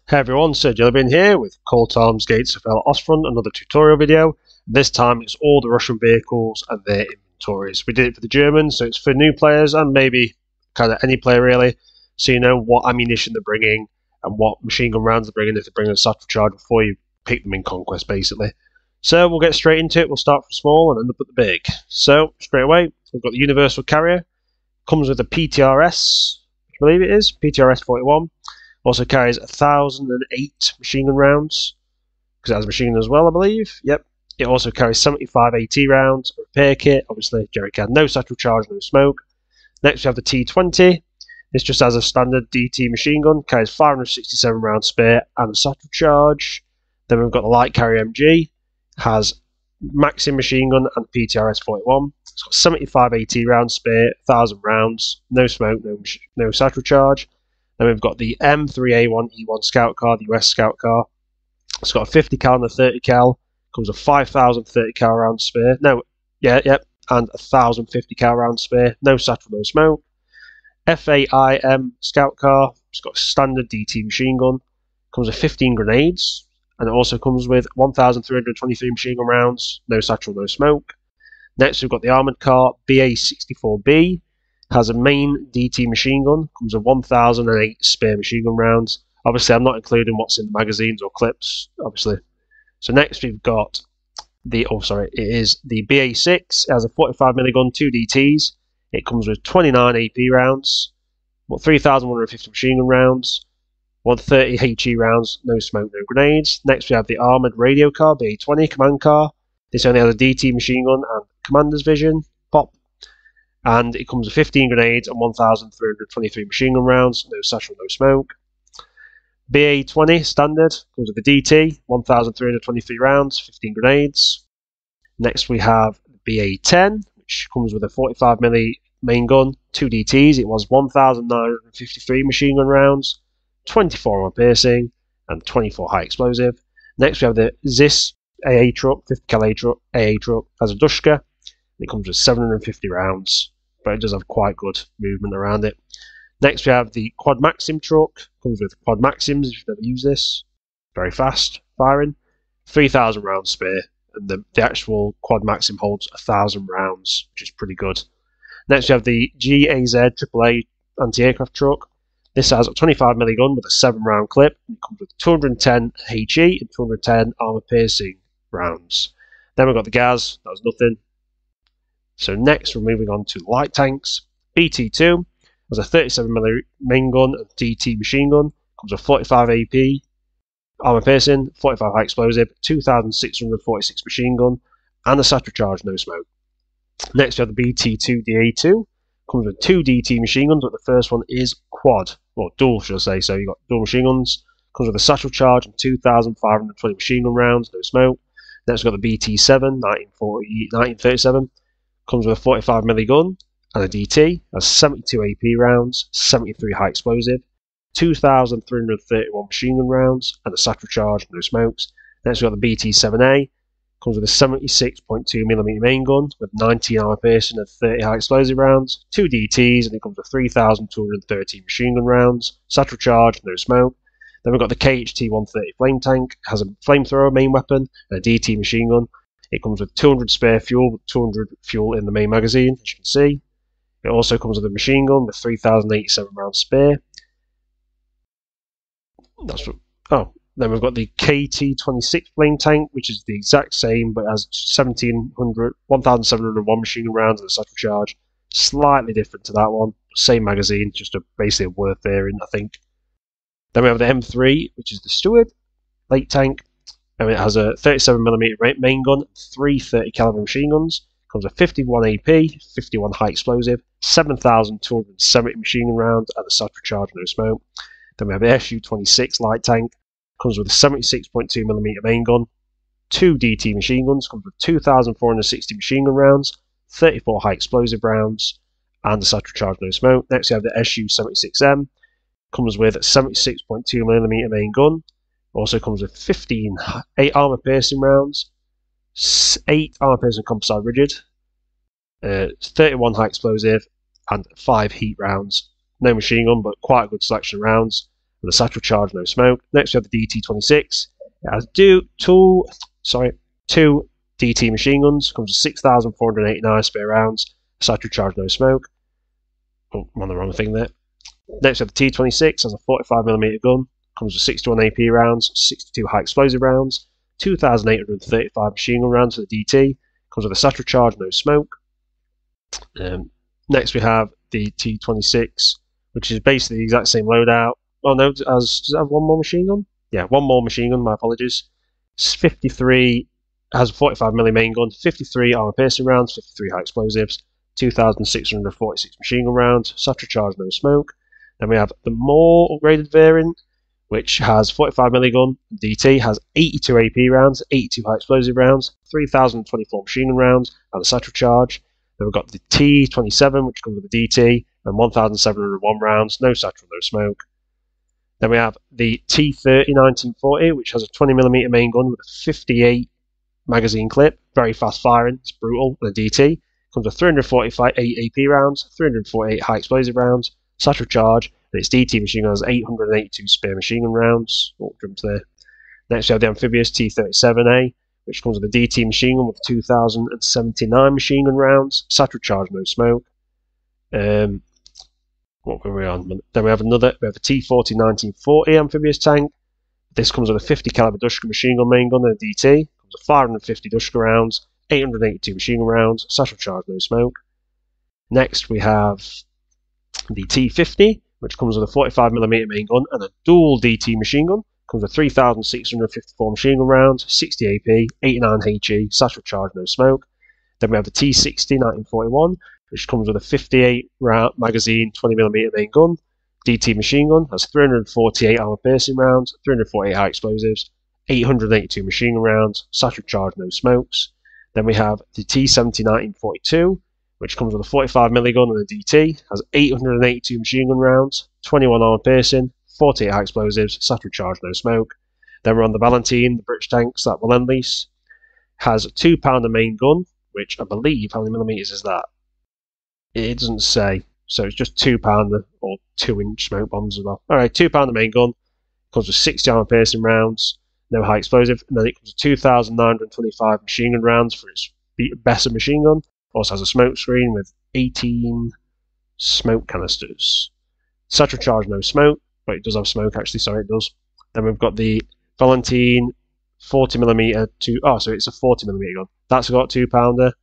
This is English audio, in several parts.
Hey everyone, StrategyGame here with CallToArms, GatesOfHell, Hell-Ostfront, another tutorial video. This time it's all the Russian vehicles and their inventories. We did it for the Germans, so it's for new players and maybe kind of any player really, so you know what ammunition they're bringing and what machine gun rounds they're bringing if they're bringing a satchel charge before you pick them in Conquest basically. So we'll get straight into it. We'll start from small and end up at the big. So straight away, we've got the Universal Carrier. Comes with a PTRS, I believe it is, PTRS 41. Also carries 1,008 machine gun rounds, because it has a machine gun as well, I believe. Yep. It also carries 75 AT rounds, a repair kit, obviously, jerry can, no satchel charge, no smoke. Next we have the T20. This just has a standard DT machine gun, carries 567 rounds spare and a satchel charge. Then we've got the Light Carrier MG, has Maxim machine gun and PTRS 41. It's got 75 AT rounds spare, 1,000 rounds, no smoke, no satchel charge. Then we've got the M3A1 E1 Scout car, the US Scout car. It's got a 50 cal and a 30 cal. Comes with 5,000 30 cal rounds spare. And 1,050 cal rounds spare. No satchel, no smoke. FAIM Scout car. It's got a standard DT machine gun. Comes with 15 grenades. And it also comes with 1,323 machine gun rounds. No satchel, no smoke. Next we've got the armoured car, BA64B. Has a main DT machine gun, comes with 1,008 spare machine gun rounds. Obviously, I'm not including what's in the magazines or clips, obviously. So next we've got the, it is the BA6. It has a 45 milligun, 2 DTs. It comes with 29 AP rounds, 3,150 machine gun rounds, 130 HE rounds, no smoke, no grenades. Next we have the armoured radio car, BA20 command car. This only has a DT machine gun and commander's vision, pop. And it comes with 15 grenades and 1,323 machine gun rounds, no satchel, no smoke. BA20 standard, comes with the DT, 1,323 rounds, 15 grenades. Next we have BA10, which comes with a 45mm main gun, 2 DTs. It was 1,953 machine gun rounds, 24 armor piercing, and 24 high explosive. Next we have the ZIS AA truck, 50 cal AA truck, has a Dushka. It comes with 750 rounds, but it does have quite good movement around it. Next we have the Quad Maxim truck, comes with Quad Maxims if you've never used this, very fast firing, 3,000 rounds spare, and the actual Quad Maxim holds 1,000 rounds, which is pretty good. Next we have the GAZ AAA anti-aircraft truck. This has a 25 milligun with a 7 round clip, and it comes with 210 HE and 210 armor piercing rounds. Then we've got the Gaz, that was nothing. So next we're moving on to light tanks. BT2 has a 37mm main gun and DT machine gun. Comes with 45 AP, armor piercing, 45 high explosive, 2,646 machine gun, and a satchel charge, no smoke. Next we have the BT2 DA2. Comes with 2 DT machine guns, but the first one is quad, or dual should I say. So you've got dual machine guns. Comes with a satchel charge and 2,520 machine gun rounds, no smoke. Next we've got the BT7 1937. Comes with a 45mm gun and a DT, has 72 AP rounds, 73 high explosive, 2,331 machine gun rounds, and a satchel charge, no smokes. Next we've got the BT7A, comes with a 76.2mm main gun with 19 armor piercing and 30 high explosive rounds, 2 DTs, and it comes with 3,230 machine gun rounds, satchel charge, no smoke. Then we've got the KHT-130 flame tank, has a flamethrower main weapon and a DT machine gun. It comes with 200 spare fuel, with 200 fuel in the main magazine, as you can see. It also comes with a machine gun with 3,087 rounds spare. Then we've got the KT-26 flame tank, which is the exact same, but has 1,701 machine gun rounds and a satchel charge. Slightly different to that one, same magazine, just basically a worth variant, I think. Then we have the M3, which is the Steward light tank. And it has a 37mm main gun, 3 30 caliber machine guns. Comes with 51 AP, 51 high explosive, 7,270 machine gun rounds, and a satchel charge, no smoke. Then we have the SU-26 light tank. Comes with a 76.2mm main gun, 2 DT machine guns. Comes with 2,460 machine gun rounds, 34 high explosive rounds, and a satchel charge, no smoke. Next we have the SU-76M. Comes with a 76.2mm main gun. Also comes with 8 armor piercing rounds, 8 armor piercing composite rigid, 31 high explosive, and 5 heat rounds. No machine gun, but quite a good selection of rounds. with a satchel charge, no smoke. Next we have the DT-26. It has two DT machine guns, comes with 6,489 spare rounds, satchel charge, no smoke. Oh, I'm on the wrong thing there. Next we have the T-26, has a 45mm gun, comes with 61 AP rounds, 62 high explosive rounds, 2,835 machine gun rounds for the DT, comes with a satchel charge, no smoke. Next we have the T-26, which is basically the exact same loadout. Oh no, does it have one more machine gun? Yeah, one more machine gun, my apologies. It's 53, has a 45mm main gun, 53 armor piercing rounds, 53 high explosives, 2,646 machine gun rounds, satchel charge, no smoke. Then we have the more upgraded variant, which has 45mm gun, DT, has 82 AP rounds, 82 high explosive rounds, 3,024 machine gun rounds, and a satchel charge. Then we've got the T-27, which comes with the DT, and 1,701 rounds, no satchel, no smoke. Then we have the T-30 1940, which has a 20mm main gun with a 58 magazine clip, very fast firing, it's brutal, and a DT. Comes with 348 AP rounds, 348 high explosive rounds, satchel charge, and its DT machine gun has 882 spare machine gun rounds. Oh, jumps there. Next we have the amphibious T-37A, which comes with a DT machine gun with 2,079 machine gun rounds, satchel charge, no smoke. What were we on? Then we have a T-40 1940 amphibious tank. This comes with a 50 caliber Dushka machine gun main gun and a DT. Comes with 550 Dushka rounds, 882 machine gun rounds, satchel charge, no smoke. Next we have the T-50, which comes with a 45mm main gun and a dual DT machine gun. Comes with 3,654 machine gun rounds, 60 AP, 89 HE, satchel charge, no smoke. Then we have the T-60 1941, which comes with a 58 round magazine, 20mm main gun, DT machine gun, has 348 armor piercing rounds, 348 high explosives, 882 machine gun rounds, satchel charge, no smokes. Then we have the T-70 1942, which comes with a 45mm gun and a DT, has 882 machine gun rounds, 21 armor piercing, 48 high explosives, satchel charge, no smoke. Then we're on the Valentine, the British tanks that will end lease, has a 2-pounder main gun, which I believe, how many millimeters is that? It doesn't say, so it's just 2-pounder or 2-inch smoke bombs as well. Alright, 2-pounder main gun, comes with 60 armor piercing rounds, no high explosive, and then it comes with 2,925 machine gun rounds for its better machine gun. Also has a smoke screen with 18 smoke canisters. Satchel charge, no smoke, but it does have smoke actually, sorry it does. Then we've got the Valentine 40mm so it's a 40mm gun. That's got a 2-pounder,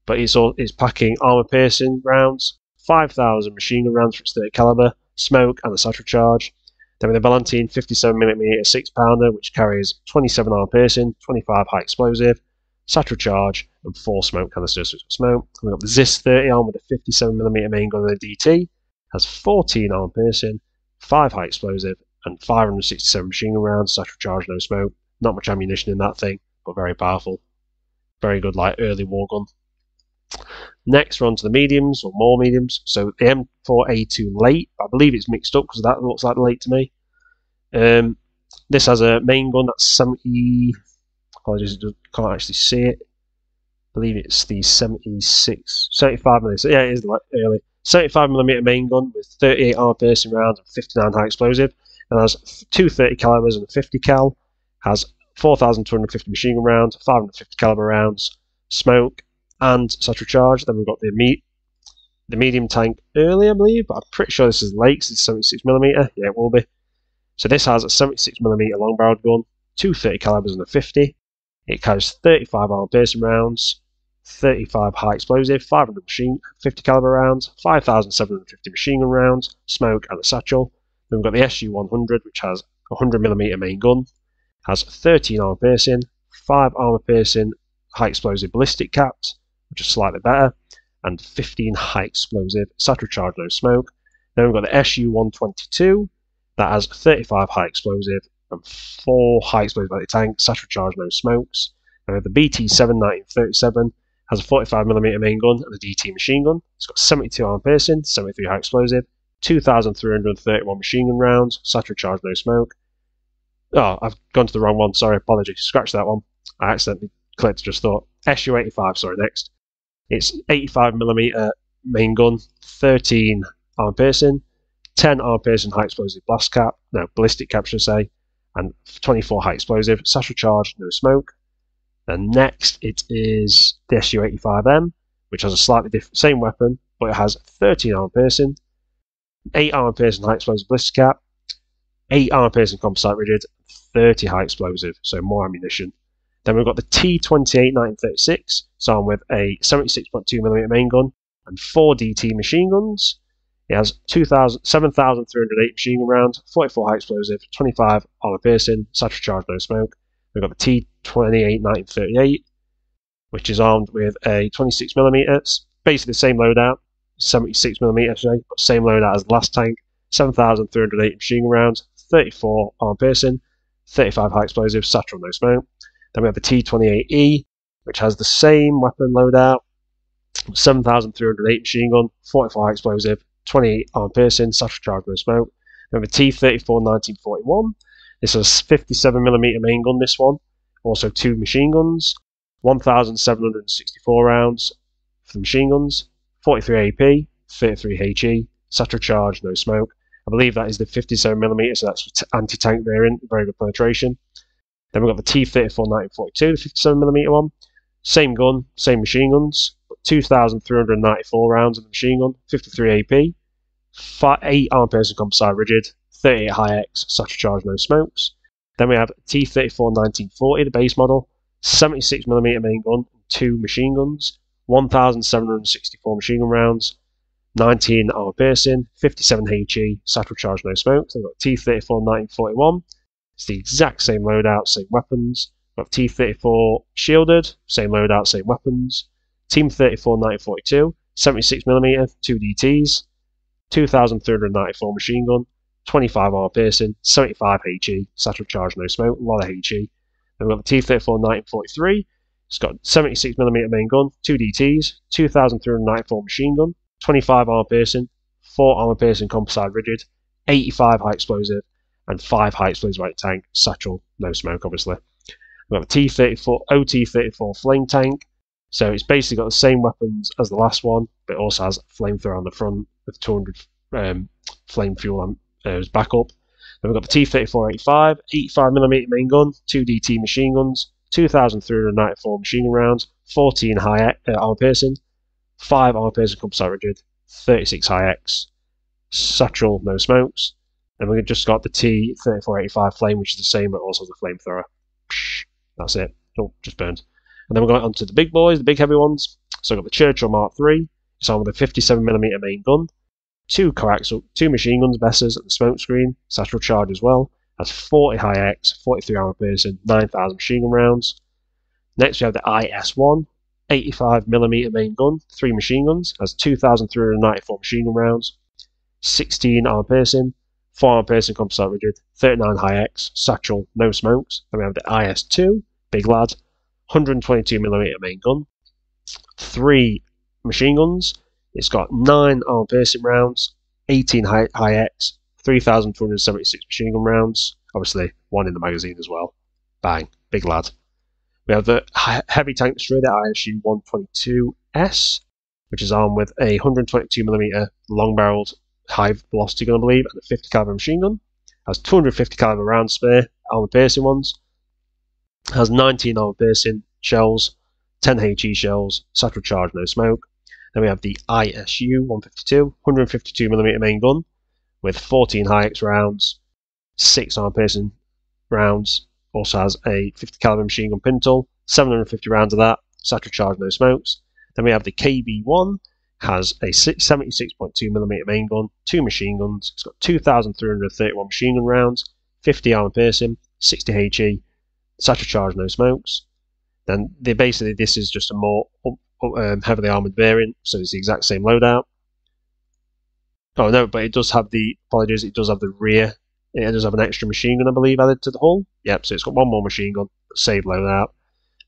but it's packing armor piercing rounds, 5,000 machine gun rounds for its 30 caliber, smoke, and a satchel charge. Then with the Valentine 57mm 6-pounder, which carries 27 armor piercing, 25 high explosive, satchel charge, and 4 smoke canisters for smoke. We've got the Zis 30 arm with a 57mm main gun and a DT, has 14 armor piercing, 5 high explosive, and 567 machine gun rounds, satchel charge, no smoke. Not much ammunition in that thing, but very powerful. Very good, like, early war gun. Next, we're on to the mediums, or more mediums. So the M4A2 late, I believe it's mixed up because that looks like the late to me. This has a main gun that's 70. Apologies, can't actually see it. I believe it's the 75mm. So yeah, it is like early. 75mm main gun with 38 armor piercing rounds and 59 high explosive, and has 2 30 calibers and a 50 cal. Has 4,250 machine gun rounds, 550 caliber rounds, smoke, and satchel charge. Then we've got the medium tank early, I believe, but I'm pretty sure this is late because it's 76mm. Yeah, it will be. So this has a 76mm long barreled gun, 2 30 calibers and a 50. It carries 35 armor piercing rounds, 35 high explosive, 550 caliber rounds, 5,750 machine gun rounds, smoke, and a satchel. Then we've got the SU-100, which has a 100mm main gun, has 13 armor piercing, 5 armor piercing high explosive ballistic caps, which is slightly better, and 15 high explosive satchel charge, no smoke. Then we've got the SU-122 that has 35 high explosive and 4 high explosive anti-tank, satchel charge, no smokes. Then we have the BT-7 1937 has a 45mm main gun and a DT machine gun. It's got 72 armor piercing, 73 high explosive, 2,331 machine gun rounds, satchel charge, no smoke. Oh, I've gone to the wrong one, sorry, apologies. Scratch that one. I accidentally clicked, just thought. SU-85, sorry, next. It's 85mm main gun, 13 armor piercing, 10 armor-piercing high explosive ballistic cap, should I say, and 24 high explosive, satchel charge, no smoke. Then next it is the SU-85M, which has a slightly different, same weapon, but it has 13 armor-piercing, 8 armor-piercing high explosive ballistic cap, 8 armor-piercing composite rigid, 30 high explosive, so more ammunition. Then we've got the T-28 1936, it's armed with a 76.2mm main gun and 4 DT machine guns. It has 7,308 machine gun rounds, 44 high explosive, 25 armor piercing, satchel charge, no smoke. We've got the T-28 1938, which is armed with a 26mm, basically the same loadout, 76mm, but same loadout as the last tank, 7,308 machine gun rounds, 34 armor piercing, 35 high explosive, satchel, no smoke. Then we have the T-28E, which has the same weapon loadout, 7,308 machine gun, 44 high explosive, 28 armor piercing, satchel charge, no smoke. Then we have the T-34 1941. This has 57mm main gun, this one. Also 2 machine guns, 1,764 rounds for the machine guns, 43 AP, 33 HE, satchel charge, no smoke. I believe that is the 57mm, so that's anti-tank variant, very good penetration. Then we've got the T-34 1942, the 57mm one. Same gun, same machine guns, 2,394 rounds of the machine gun, 53 AP, 8 armor piercing composite rigid, 38 high X, satchel charge, no smokes. Then we have T-34 1940, the base model, 76mm main gun, 2 machine guns, 1,764 machine gun rounds, 19 armor piercing, 57 HE, satchel charge, no smokes. Then we've got T-34 1941. It's the exact same loadout, same weapons. We've got T-34 shielded, same loadout, same weapons. Team 34 1942, 76mm, 2 DTs, 2,394 machine gun, 25 armor piercing, 75 HE, satchel charge, no smoke, a lot of HE. Then we've got the T-34 1943. It's got 76mm main gun, 2 DTs, 2,394 machine gun, 25 armor piercing, 4 armor piercing composite rigid, 85 high explosive, and 5 high explosive right tank, satchel, no smoke, obviously. We've got the T-34 OT-34 flame tank. So it's basically got the same weapons as the last one, but it also has a flamethrower on the front with 200 flame fuel as backup. Then we've got the T-34-85, 85mm main gun, 2 DT machine guns, 2,394 machine gun rounds, 14 high armor piercing, 5 armor piercing composite rigid, 36 high X, satchel, no smokes. Then we've just got the T-34-85 flame, which is the same, but also has a flamethrower. That's it. Oh, just burned. And then we're going on to the big boys, the big heavy ones. So we've got the Churchill Mark III. It's on with a 57mm main gun, 2 coaxial, 2 machine guns, Bessers, and the smoke screen, satchel charge as well. Has 40 high X, 43 armor piercing, 9,000 machine gun rounds. Next we have the IS-1, 85mm main gun, 3 machine guns, has 2,394 machine gun rounds, 16 armor piercing, 4 armor piercing composite rigid, 39 high X, satchel, no smokes. Then we have the IS-2, big lad, 122mm main gun, 3 machine guns. It's got 9 armor piercing rounds, 18 high X, 3,276 machine gun rounds. Obviously, 1 in the magazine as well. Bang, big lad. We have the heavy tank destroyer, ISU 122S, which is armed with a 122mm long-barreled high velocity gun, I believe, and a 50 caliber machine gun. Has 250 caliber round spare, armor piercing ones. Has 19 armor piercing shells, 10 HE shells, satchel charge, no smoke. Then we have the ISU 152, 152mm main gun with 14 high X rounds, 6 armor piercing rounds. Also has a 50 caliber machine gun pintle, 750 rounds of that, satchel charge, no smokes. Then we have the KB1, has a 76.2mm main gun, 2 machine guns. It's got 2,331 machine gun rounds, 50 armor piercing, 60 HE, satchel charge, no smokes. Then basically this is just a more heavily armoured variant, so it's the exact same loadout. Oh no, but it does have the, apologies, it does have the rear, it does have an extra machine gun, I believe, added to the hull. Yep, so it's got 1 more machine gun, save loadout.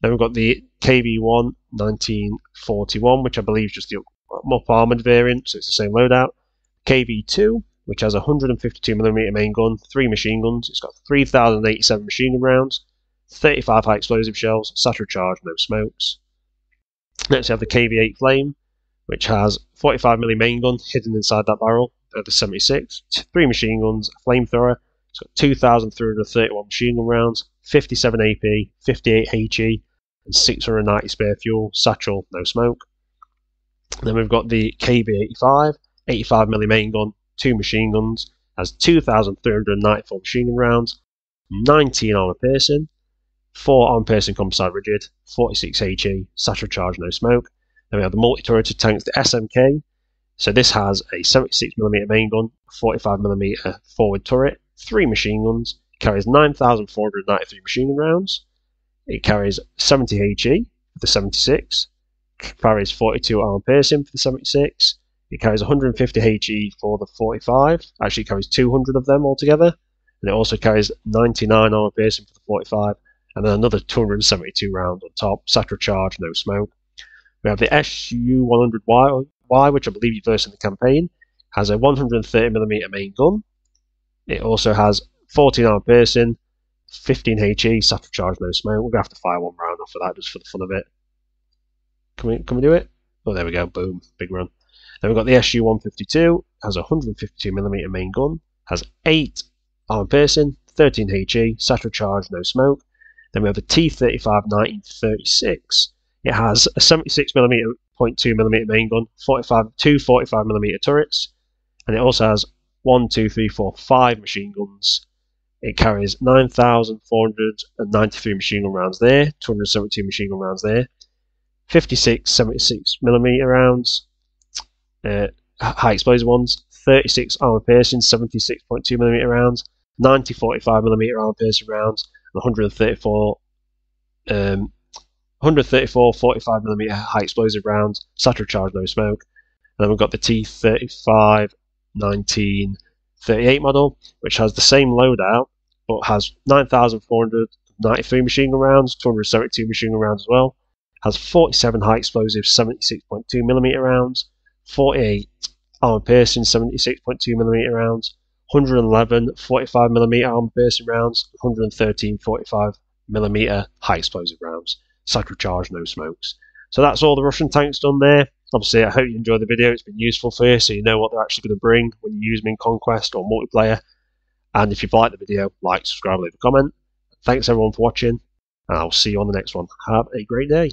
Then we've got the KB1 1941, which I believe is just the up armoured variant, so it's the same loadout. KB2, which has a 152mm main gun, 3 machine guns. It's got 3,087 machine gun rounds, 35 high explosive shells, satchel charge, no smokes. Next we have the KB8 Flame, which has 45mm main gun hidden inside that barrel, the 76, 3 machine guns, a flamethrower. It's got 2,331 machine gun rounds, 57 AP, 58 HE, and 690 spare fuel. Satchel, no smoke. Then we've got the KB-85, 85mm main gun, 2 machine guns, has 2,394 machine gun rounds, 19 armor piercing, 4 armor piercing composite rigid, 46 HE, satchel charge, no smoke. Then we have the multi-turreted tanks, the SMK. So this has a 76mm main gun, 45mm forward turret, 3 machine guns, carries 9,493 machine gun rounds. It carries 70 HE for the 76, carries 42 armor piercing for the 76. It carries 150 HE for the 45. Actually, it carries 200 of them altogether. And it also carries 99 armor piercing for the 45. And then another 272 rounds on top. Satchel charge, no smoke. We have the SU-100Y, which I believe you versed in the campaign. Has a 130mm main gun. It also has 14 armor piercing, 15 HE, satchel charge, no smoke. We're going to have to fire one round off of that just for the fun of it. Can we do it? Oh, there we go. Boom. Big run. Then we've got the SU-152. Has a 152mm main gun. Has 8 armor piercing, 13 HE, satchel charge, no smoke. Then we have the T-35 1936. It has a 76mm, 0.2mm main gun, 2 45mm turrets, and it also has 5 machine guns. It carries 9,493 machine gun rounds there, 272 machine gun rounds there, 56 76mm rounds, high explosive ones, 36 armor piercing 76.2mm rounds, 90 45mm armor piercing rounds, and 134 45mm high explosive rounds, satchel charge, no smoke. And then we've got the T-35 1938 model, which has the same loadout, but has 9,493 machine gun rounds, 272 machine gun rounds as well. Has 47 high explosive 76.2mm rounds, 48 armor piercing 76.2mm rounds, 111 45mm armor piercing rounds, 113 45mm high explosive rounds. Satchel charge, no smokes. So that's all the Russian tanks done there. Obviously, I hope you enjoyed the video. It's been useful for you, so you know what they're actually going to bring when you use them in Conquest or multiplayer. And if you've liked the video, like, subscribe, leave a comment. Thanks everyone for watching, and I'll see you on the next one. Have a great day.